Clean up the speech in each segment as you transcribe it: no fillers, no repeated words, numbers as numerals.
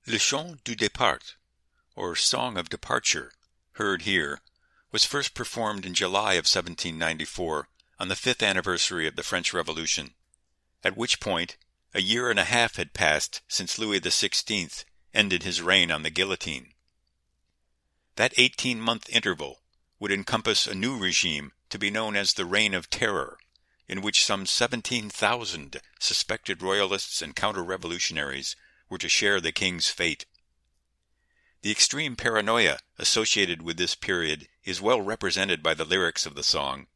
Le Chant du Départ, or Song of Departure, heard here, was first performed in July of 1794, on the 5th anniversary of the French Revolution, at which point a year and a half had passed since Louis XVI ended his reign on the guillotine. That 18-month interval would encompass a new regime to be known as the Reign of Terror, in which some 17,000 suspected royalists and counter-revolutionaries were to share the king's fate. The extreme paranoia associated with this period is well represented by the lyrics of the song,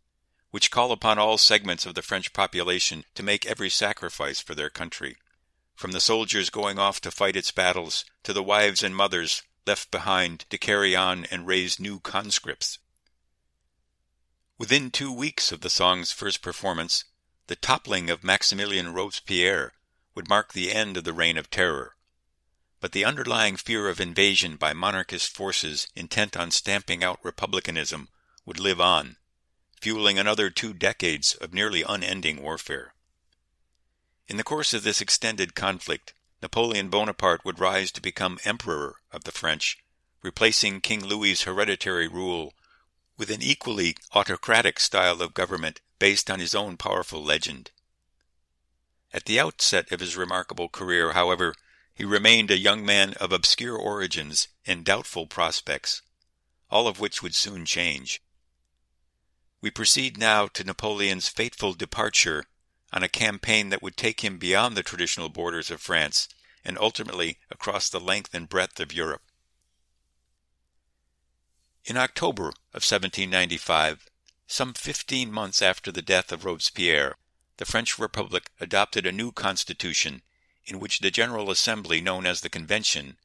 which call upon all segments of the French population to make every sacrifice for their country, from the soldiers going off to fight its battles to the wives and mothers left behind to carry on and raise new conscripts. Within 2 weeks of the song's first performance, the toppling of Maximilien Robespierre would mark the end of the Reign of Terror. But the underlying fear of invasion by monarchist forces intent on stamping out republicanism would live on, fueling another 2 decades of nearly unending warfare. In the course of this extended conflict, Napoleon Bonaparte would rise to become Emperor of the French, replacing King Louis's hereditary rule with an equally autocratic style of government based on his own powerful legend. At the outset of his remarkable career, however, he remained a young man of obscure origins and doubtful prospects, all of which would soon change. We proceed now to Napoleon's fateful departure on a campaign that would take him beyond the traditional borders of France and ultimately across the length and breadth of Europe. In October of 1795, some 15 months after the death of Robespierre, the French Republic adopted a new constitution in which the General Assembly, known as the Convention,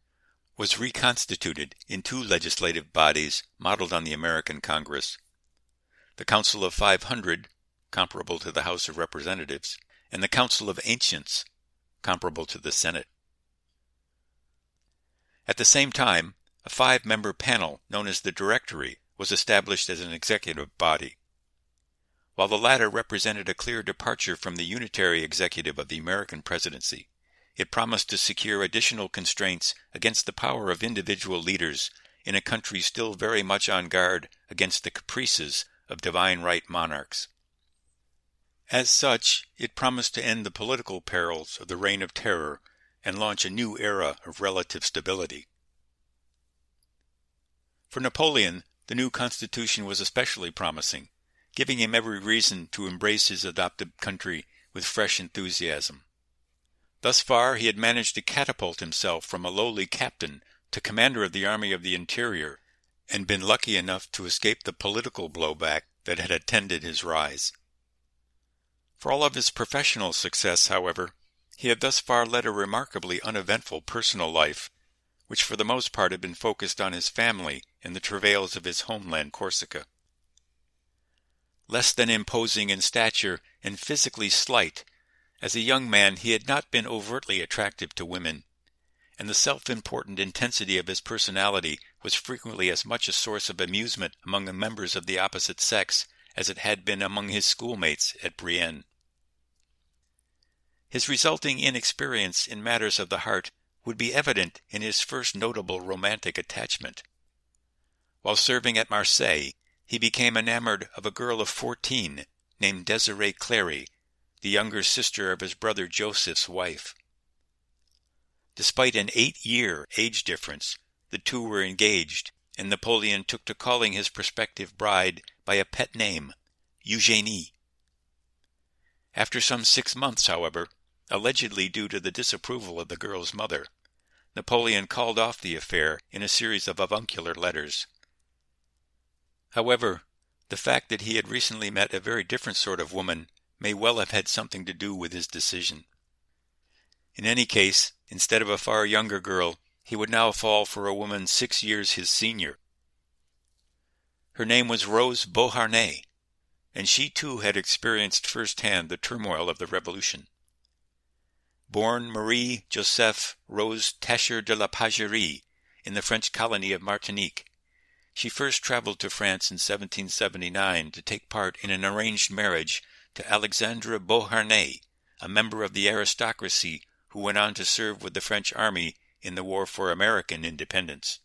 was reconstituted in 2 legislative bodies modeled on the American Congress: the Council of 500, comparable to the House of Representatives, and the Council of Ancients, comparable to the Senate. At the same time, a 5-member panel known as the Directory was established as an executive body. While the latter represented a clear departure from the unitary executive of the American presidency, it promised to secure additional constraints against the power of individual leaders in a country still very much on guard against the caprices of divine right monarchs. As such, it promised to end the political perils of the Reign of Terror and launch a new era of relative stability. For Napoleon, the new constitution was especially promising, giving him every reason to embrace his adopted country with fresh enthusiasm. Thus far, he had managed to catapult himself from a lowly captain to commander of the Army of the Interior, and been lucky enough to escape the political blowback that had attended his rise. For all of his professional success, however, he had thus far led a remarkably uneventful personal life, which for the most part had been focused on his family and the travails of his homeland Corsica. Less than imposing in stature and physically slight, as a young man he had not been overtly attractive to women, and the self-important intensity of his personality was frequently as much a source of amusement among the members of the opposite sex as it had been among his schoolmates at Brienne. His resulting inexperience in matters of the heart would be evident in his first notable romantic attachment. While serving at Marseille, he became enamored of a girl of 14 named Désirée Clary, the younger sister of his brother Joseph's wife. Despite an 8-year age difference, the two were engaged, and Napoleon took to calling his prospective bride by a pet name, Eugénie. After some 6 months, however, allegedly due to the disapproval of the girl's mother, Napoleon called off the affair in a series of avuncular letters. However, the fact that he had recently met a very different sort of woman may well have had something to do with his decision. In any case, instead of a far younger girl, he would now fall for a woman 6 years his senior. Her name was Rose Beauharnais, and she too had experienced firsthand the turmoil of the Revolution. Born Marie Joseph Rose Tacher de la Pagerie in the French colony of Martinique, she first traveled to France in 1779 to take part in an arranged marriage to Alexandre Beauharnais, a member of the aristocracy who went on to serve with the French army in the War for American Independence.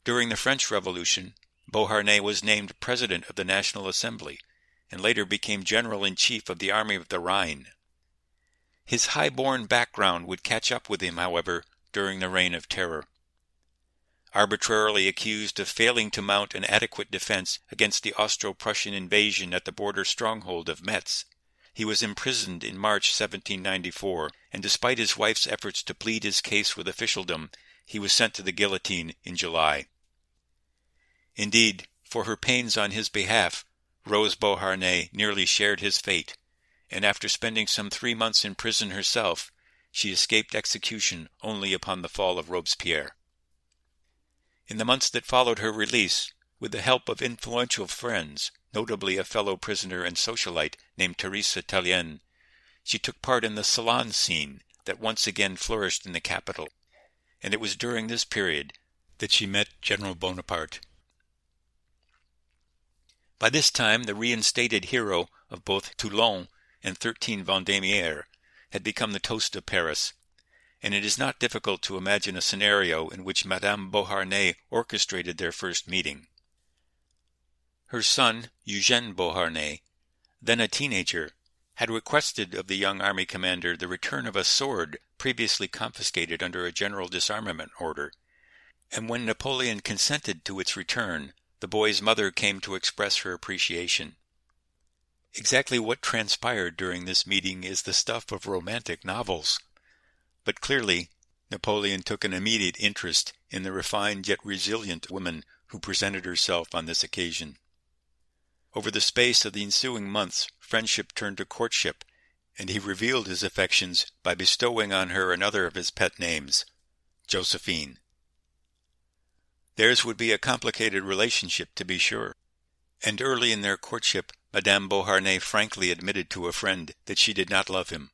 During the French Revolution, Beauharnais was named President of the National Assembly and later became General-in-Chief of the Army of the Rhine. His high-born background would catch up with him, however, during the Reign of Terror. Arbitrarily accused of failing to mount an adequate defense against the Austro-Prussian invasion at the border stronghold of Metz, he was imprisoned in March 1794, and despite his wife's efforts to plead his case with officialdom, he was sent to the guillotine in July. Indeed, for her pains on his behalf, Rose Beauharnais nearly shared his fate, and after spending some 3 months in prison herself, she escaped execution only upon the fall of Robespierre. In the months that followed her release, with the help of influential friends, notably a fellow prisoner and socialite named Therese Tallien, she took part in the salon scene that once again flourished in the capital, and it was during this period that she met General Bonaparte. By this time, the reinstated hero of both Toulon and 13 Vendémiaire had become the toast of Paris, and it is not difficult to imagine a scenario in which Madame Beauharnais orchestrated their first meeting. Her son, Eugène Beauharnais, then a teenager, had requested of the young army commander the return of a sword previously confiscated under a general disarmament order, and when Napoleon consented to its return, the boy's mother came to express her appreciation. Exactly what transpired during this meeting is the stuff of romantic novels, but clearly Napoleon took an immediate interest in the refined yet resilient woman who presented herself on this occasion. Over the space of the ensuing months, friendship turned to courtship, and he revealed his affections by bestowing on her another of his pet names, Josephine. Theirs would be a complicated relationship, to be sure, and early in their courtship, Madame Beauharnais frankly admitted to a friend that she did not love him.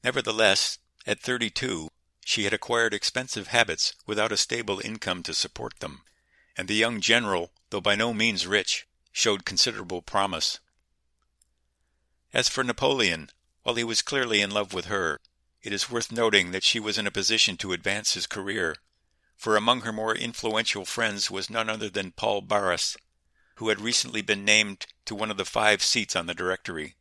Nevertheless, at 32, she had acquired expensive habits without a stable income to support them, and the young general, though by no means rich, showed considerable promise. As for Napoleon, while he was clearly in love with her, it is worth noting that she was in a position to advance his career, for among her more influential friends was none other than Paul Barras, who had recently been named to one of the 5 seats on the Directory.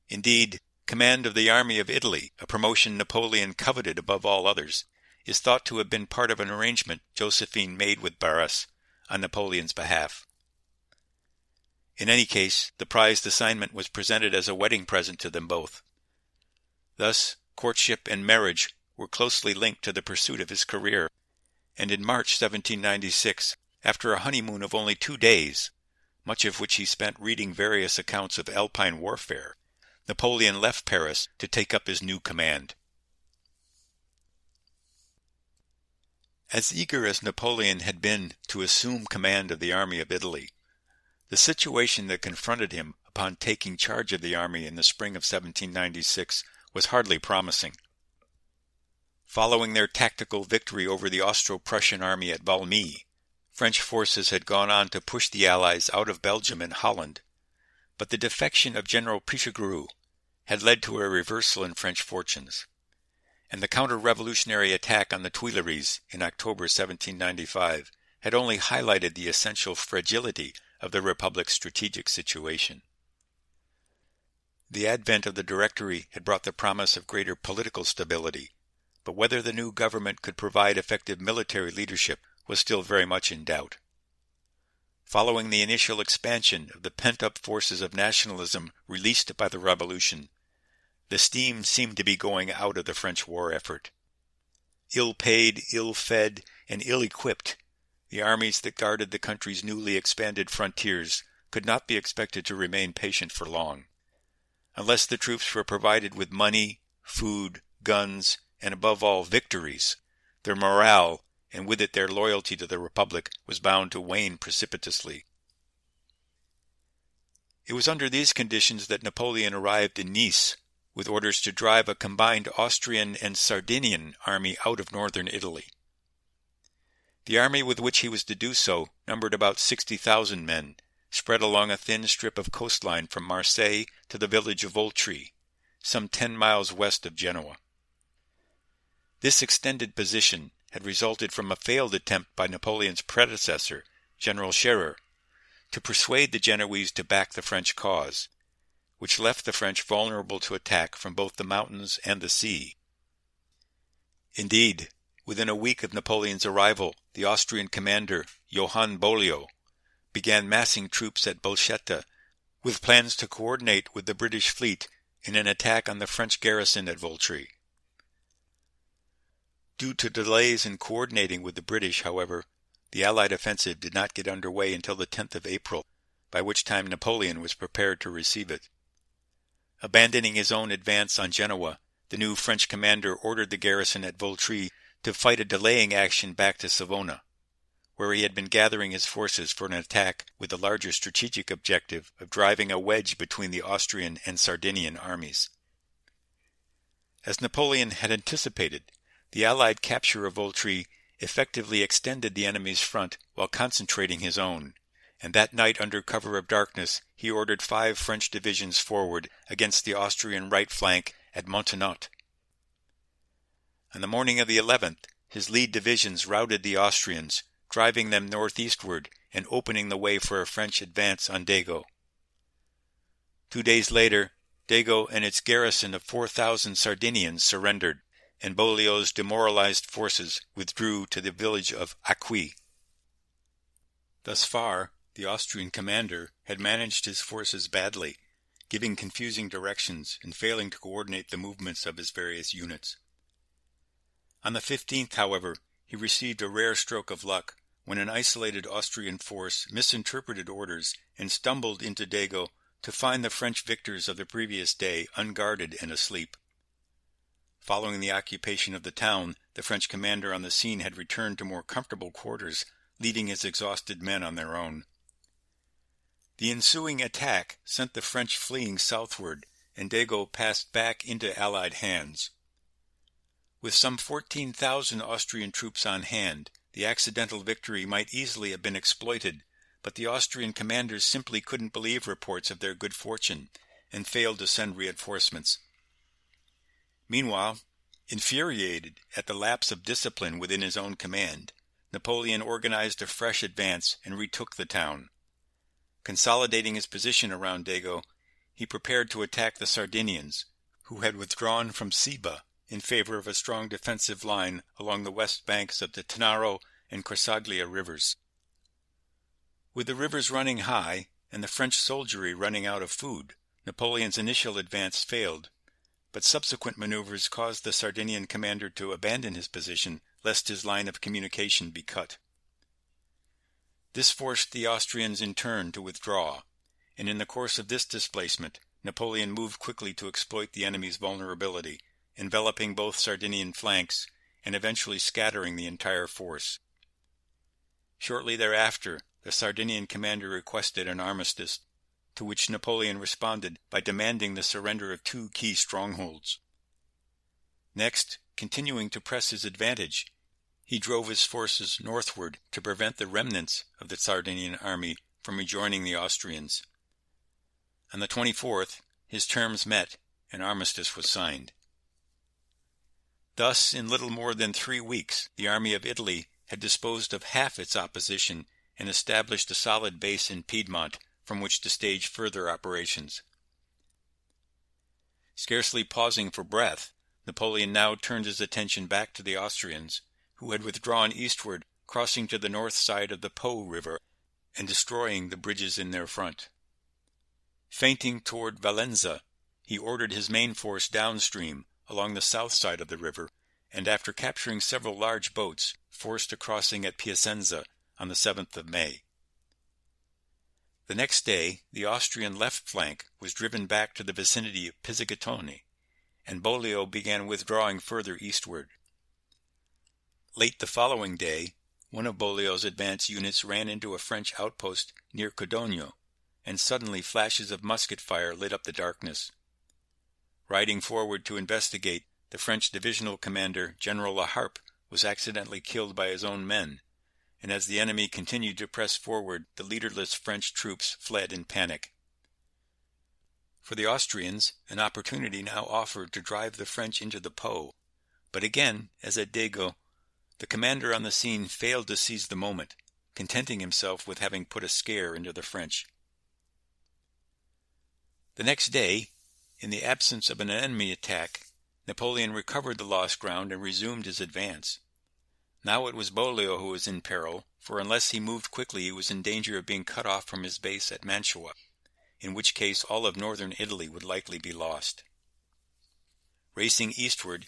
Indeed, command of the Army of Italy, a promotion Napoleon coveted above all others, is thought to have been part of an arrangement Josephine made with Barras on Napoleon's behalf. In any case, the prized assignment was presented as a wedding present to them both. Thus, courtship and marriage were closely linked to the pursuit of his career, and in March 1796, after a honeymoon of only 2 days, much of which he spent reading various accounts of Alpine warfare, Napoleon left Paris to take up his new command. As eager as Napoleon had been to assume command of the Army of Italy, the situation that confronted him upon taking charge of the army in the spring of 1796 was hardly promising. Following their tactical victory over the Austro-Prussian army at Valmy, French forces had gone on to push the Allies out of Belgium and Holland, but the defection of General Pichegru had led to a reversal in French fortunes, and the counter-revolutionary attack on the Tuileries in October 1795 had only highlighted the essential fragility of the Republic's strategic situation. The advent of the Directory had brought the promise of greater political stability, but whether the new government could provide effective military leadership was still very much in doubt. Following the initial expansion of the pent-up forces of nationalism released by the Revolution, the steam seemed to be going out of the French war effort. Ill-paid, ill-fed, and ill-equipped, the armies that guarded the country's newly expanded frontiers could not be expected to remain patient for long. Unless the troops were provided with money, food, guns, and above all victories, their morale, and with it their loyalty to the Republic was bound to wane precipitously. It was under these conditions that Napoleon arrived in Nice, with orders to drive a combined Austrian and Sardinian army out of northern Italy. The army with which he was to do so numbered about 60,000 men, spread along a thin strip of coastline from Marseille to the village of Voltri, some 10 miles west of Genoa. This extended position had resulted from a failed attempt by Napoleon's predecessor, General Scherer, to persuade the Genoese to back the French cause, which left the French vulnerable to attack from both the mountains and the sea. Indeed, within a week of Napoleon's arrival, the Austrian commander, Johann Bollio, began massing troops at Bolchetta, with plans to coordinate with the British fleet in an attack on the French garrison at Voltri. Due to delays in coordinating with the British, however, the Allied offensive did not get underway until the 10th of April, by which time Napoleon was prepared to receive it. Abandoning his own advance on Genoa, the new French commander ordered the garrison at Voltri to fight a delaying action back to Savona, where he had been gathering his forces for an attack with the larger strategic objective of driving a wedge between the Austrian and Sardinian armies. As Napoleon had anticipated, the Allied capture of Voltri effectively extended the enemy's front while concentrating his own, and that night under cover of darkness he ordered 5 French divisions forward against the Austrian right flank at Montenotte. On the morning of the 11th, his lead divisions routed the Austrians, driving them northeastward and opening the way for a French advance on Dago. 2 days later, Dago and its garrison of 4,000 Sardinians surrendered, and Bollio's demoralized forces withdrew to the village of Acqui. Thus far, the Austrian commander had managed his forces badly, giving confusing directions and failing to coordinate the movements of his various units. On the 15th, however, he received a rare stroke of luck when an isolated Austrian force misinterpreted orders and stumbled into Dago to find the French victors of the previous day unguarded and asleep. Following the occupation of the town, the French commander on the scene had returned to more comfortable quarters, leaving his exhausted men on their own. The ensuing attack sent the French fleeing southward, and Dago passed back into Allied hands. With some 14,000 Austrian troops on hand, the accidental victory might easily have been exploited, but the Austrian commanders simply couldn't believe reports of their good fortune, and failed to send reinforcements. Meanwhile, infuriated at the lapse of discipline within his own command, Napoleon organized a fresh advance and retook the town. Consolidating his position around Dago, he prepared to attack the Sardinians, who had withdrawn from Siba in favor of a strong defensive line along the west banks of the Tanaro and Corsaglia rivers. With the rivers running high and the French soldiery running out of food, Napoleon's initial advance failed, but subsequent maneuvers caused the Sardinian commander to abandon his position lest his line of communication be cut. This forced the Austrians in turn to withdraw, and in the course of this displacement, Napoleon moved quickly to exploit the enemy's vulnerability, enveloping both Sardinian flanks and eventually scattering the entire force. Shortly thereafter, the Sardinian commander requested an armistice, to which Napoleon responded by demanding the surrender of 2 key strongholds. Next, continuing to press his advantage, he drove his forces northward to prevent the remnants of the Sardinian army from rejoining the Austrians. On the 24th, his terms met, and armistice was signed. Thus, in little more than 3 weeks, the army of Italy had disposed of half its opposition and established a solid base in Piedmont from which to stage further operations. Scarcely pausing for breath, Napoleon now turned his attention back to the Austrians, who had withdrawn eastward, crossing to the north side of the Po River and destroying the bridges in their front. Feinting toward Valenza, he ordered his main force downstream along the south side of the river, and after capturing several large boats, forced a crossing at Piacenza on the 7th of May. The next day, the Austrian left flank was driven back to the vicinity of Pizzighitone, and Bollio began withdrawing further eastward. Late the following day, one of Beaulieu's advance units ran into a French outpost near Codogno, and suddenly flashes of musket fire lit up the darkness. Riding forward to investigate, the French divisional commander, General La Harpe, was accidentally killed by his own men, and as the enemy continued to press forward, the leaderless French troops fled in panic. For the Austrians, an opportunity now offered to drive the French into the Po, but again, as at Dego, the commander on the scene failed to seize the moment, contenting himself with having put a scare into the French. The next day, in the absence of an enemy attack, Napoleon recovered the lost ground and resumed his advance. Now it was Beaulieu who was in peril, for unless he moved quickly he was in danger of being cut off from his base at Mantua, in which case all of northern Italy would likely be lost. Racing eastward,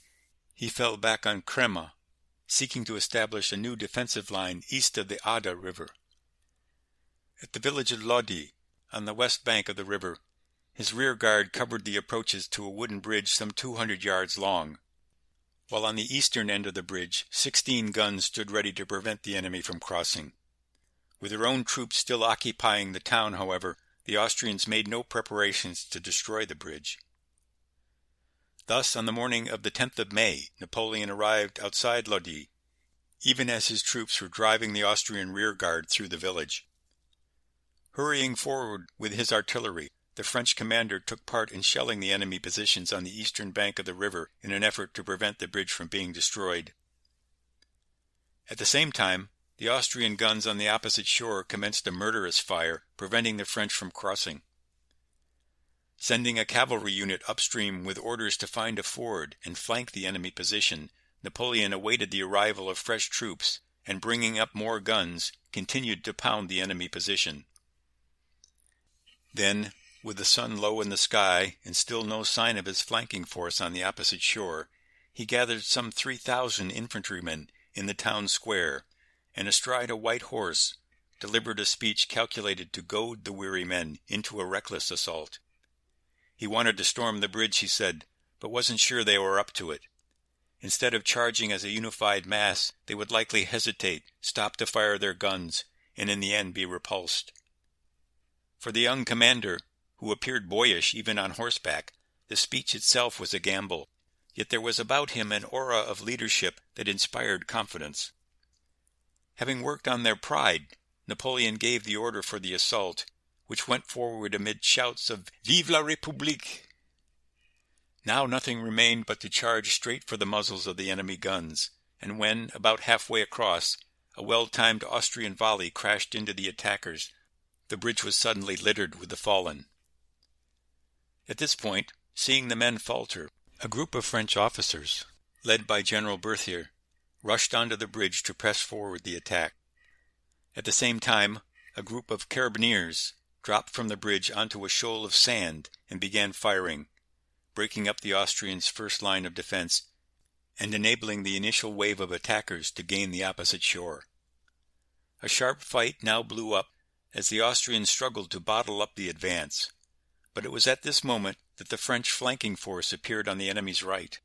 he fell back on Crema, seeking to establish a new defensive line east of the Adda River. At the village of Lodi, on the west bank of the river, his rear guard covered the approaches to a wooden bridge some 200 yards long, while on the eastern end of the bridge 16 guns stood ready to prevent the enemy from crossing. With their own troops still occupying the town, however, the Austrians made no preparations to destroy the bridge. Thus, on the morning of the 10th of May, Napoleon arrived outside Lodi, even as his troops were driving the Austrian rearguard through the village. Hurrying forward with his artillery, the French commander took part in shelling the enemy positions on the eastern bank of the river in an effort to prevent the bridge from being destroyed. At the same time, the Austrian guns on the opposite shore commenced a murderous fire, preventing the French from crossing. Sending a cavalry unit upstream with orders to find a ford and flank the enemy position, Napoleon awaited the arrival of fresh troops, and bringing up more guns, continued to pound the enemy position. Then, with the sun low in the sky and still no sign of his flanking force on the opposite shore, he gathered some 3,000 infantrymen in the town square, and astride a white horse, delivered a speech calculated to goad the weary men into a reckless assault. He wanted to storm the bridge, he said, but wasn't sure they were up to it. Instead of charging as a unified mass, they would likely hesitate, stop to fire their guns, and in the end be repulsed. For the young commander, who appeared boyish even on horseback, the speech itself was a gamble, yet there was about him an aura of leadership that inspired confidence. Having worked on their pride, Napoleon gave the order for the assault, which went forward amid shouts of "Vive la République!" Now nothing remained but to charge straight for the muzzles of the enemy guns, and when, about halfway across, a well-timed Austrian volley crashed into the attackers, the bridge was suddenly littered with the fallen. At this point, seeing the men falter, a group of French officers, led by General Berthier, rushed onto the bridge to press forward the attack. At the same time, a group of carabineers dropped from the bridge onto a shoal of sand and began firing, breaking up the Austrians' first line of defense and enabling the initial wave of attackers to gain the opposite shore. A sharp fight now blew up as the Austrians struggled to bottle up the advance, but it was at this moment that the French flanking force appeared on the enemy's right.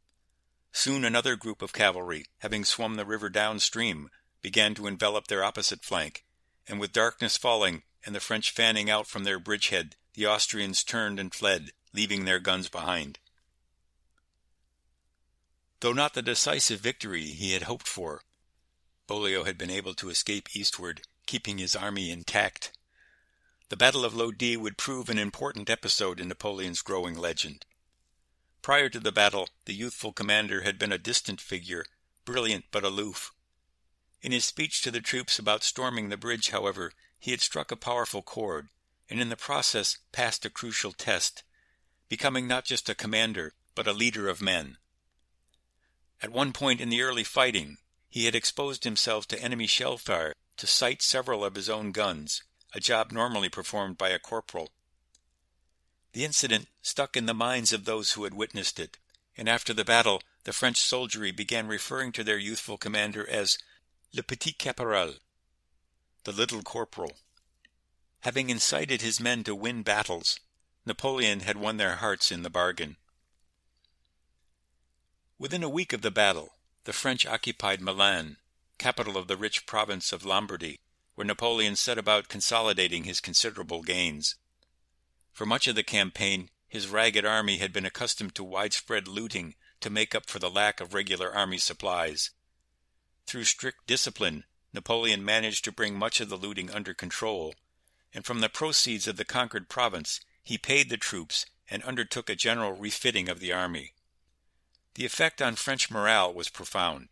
Soon another group of cavalry, having swum the river downstream, began to envelop their opposite flank, and with darkness falling and the French fanning out from their bridgehead, the Austrians turned and fled, leaving their guns behind. Though not the decisive victory he had hoped for, Beaulieu had been able to escape eastward, keeping his army intact. The Battle of Lodi would prove an important episode in Napoleon's growing legend. Prior to the battle, the youthful commander had been a distant figure, brilliant but aloof. In his speech to the troops about storming the bridge, however, he had struck a powerful chord, and in the process passed a crucial test, becoming not just a commander, but a leader of men. At one point in the early fighting, he had exposed himself to enemy shell fire to sight several of his own guns, a job normally performed by a corporal. The incident stuck in the minds of those who had witnessed it, and after the battle, the French soldiery began referring to their youthful commander as le petit caporal, the little corporal. Having incited his men to win battles, Napoleon had won their hearts in the bargain. Within a week of the battle, the French occupied Milan, capital of the rich province of Lombardy, where Napoleon set about consolidating his considerable gains. For much of the campaign, his ragged army had been accustomed to widespread looting to make up for the lack of regular army supplies. Through strict discipline, Napoleon managed to bring much of the looting under control, and from the proceeds of the conquered province he paid the troops and undertook a general refitting of the army. The effect on French morale was profound.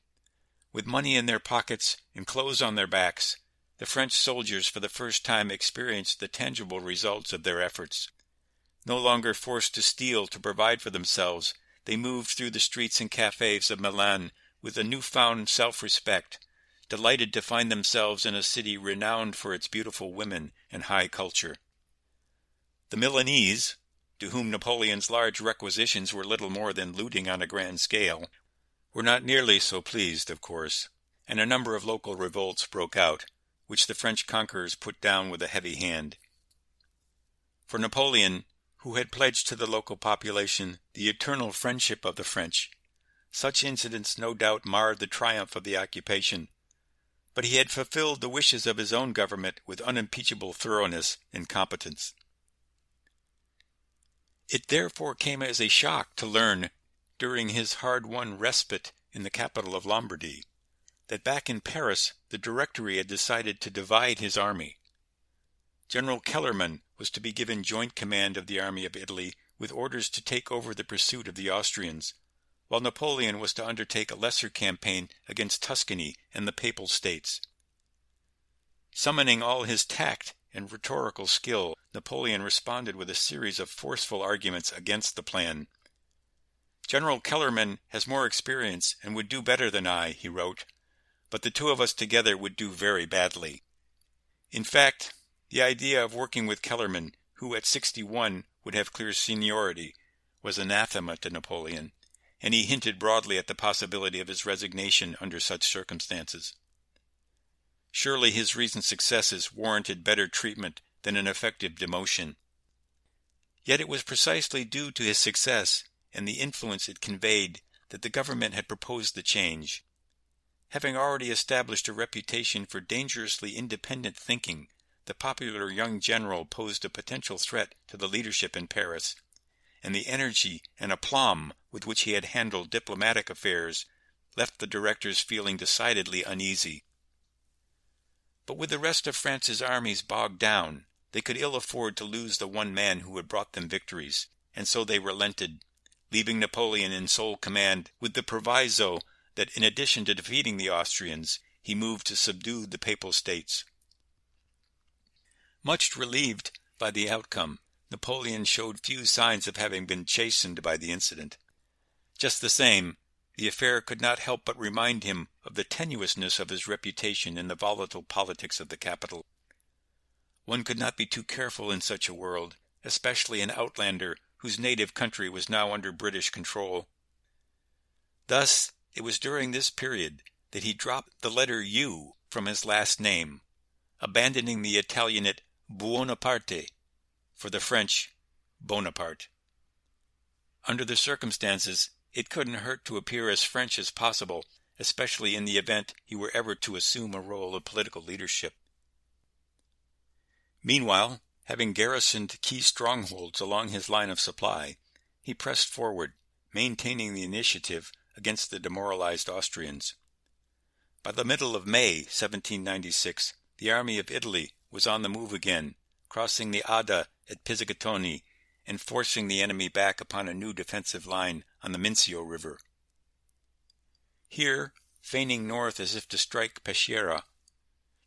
With money in their pockets and clothes on their backs, the French soldiers for the first time experienced the tangible results of their efforts. No longer forced to steal to provide for themselves, they moved through the streets and cafes of Milan with a newfound self-respect, delighted to find themselves in a city renowned for its beautiful women and high culture. The Milanese, to whom Napoleon's large requisitions were little more than looting on a grand scale, were not nearly so pleased, of course, and a number of local revolts broke out, which the French conquerors put down with a heavy hand. For Napoleon, who had pledged to the local population the eternal friendship of the French, such incidents no doubt marred the triumph of the occupation, but he had fulfilled the wishes of his own government with unimpeachable thoroughness and competence. It therefore came as a shock to learn, during his hard-won respite in the capital of Lombardy, that back in Paris the Directory had decided to divide his army. General Kellerman was to be given joint command of the army of Italy with orders to take over the pursuit of the Austrians, while Napoleon was to undertake a lesser campaign against Tuscany and the Papal States. Summoning all his tact and rhetorical skill, Napoleon responded with a series of forceful arguments against the plan. "General Kellerman has more experience and would do better than I," he wrote, "but the two of us together would do very badly." In fact, the idea of working with Kellerman, who at 61 would have clear seniority, was anathema to Napoleon, and he hinted broadly at the possibility of his resignation under such circumstances. Surely his recent successes warranted better treatment than an effective demotion. Yet it was precisely due to his success and the influence it conveyed that the government had proposed the change. Having already established a reputation for dangerously independent thinking, the popular young general posed a potential threat to the leadership in Paris, and the energy and aplomb with which he had handled diplomatic affairs left the directors feeling decidedly uneasy. But with the rest of France's armies bogged down, they could ill afford to lose the one man who had brought them victories, and so they relented, leaving Napoleon in sole command with the proviso that in addition to defeating the Austrians, he moved to subdue the Papal States. Much relieved by the outcome, Napoleon showed few signs of having been chastened by the incident. Just the same, the affair could not help but remind him of the tenuousness of his reputation in the volatile politics of the capital. One could not be too careful in such a world, especially an outlander whose native country was now under British control. Thus, it was during this period that he dropped the letter U from his last name, abandoning the Italianate Buonaparte for the French Bonaparte. Under the circumstances, it couldn't hurt to appear as French as possible, especially in the event he were ever to assume a role of political leadership. Meanwhile, having garrisoned key strongholds along his line of supply, he pressed forward, maintaining the initiative against the demoralized Austrians. By the middle of May 1796, the army of Italy was on the move again, crossing the Adda at Pizzighitone and forcing the enemy back upon a new defensive line on the Mincio River. Here, feigning north as if to strike Peschiera,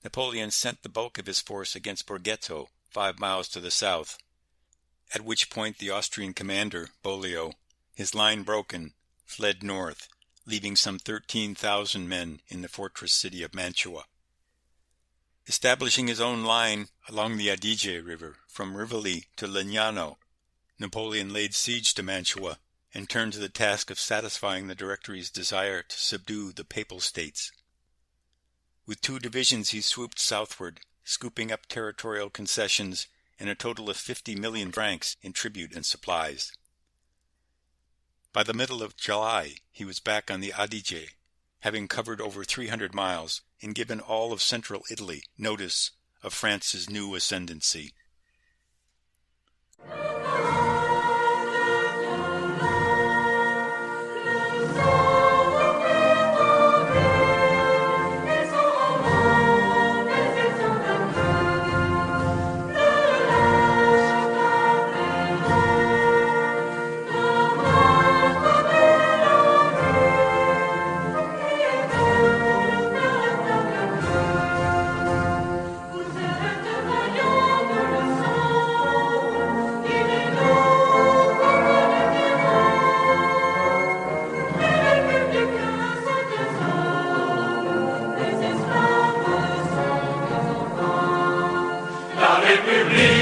Napoleon sent the bulk of his force against Borghetto, 5 miles to the south, at which point the Austrian commander, Bollio, his line broken, fled north, leaving some 13,000 men in the fortress city of Mantua. Establishing his own line along the Adige River from Rivoli to Legnano, Napoleon laid siege to Mantua and turned to the task of satisfying the Directory's desire to subdue the Papal States. With 2 divisions he swooped southward, scooping up territorial concessions and a total of 50 million francs in tribute and supplies. By the middle of July he was back on the Adige, having covered over 300 miles and given all of central Italy notice of France's new ascendancy. République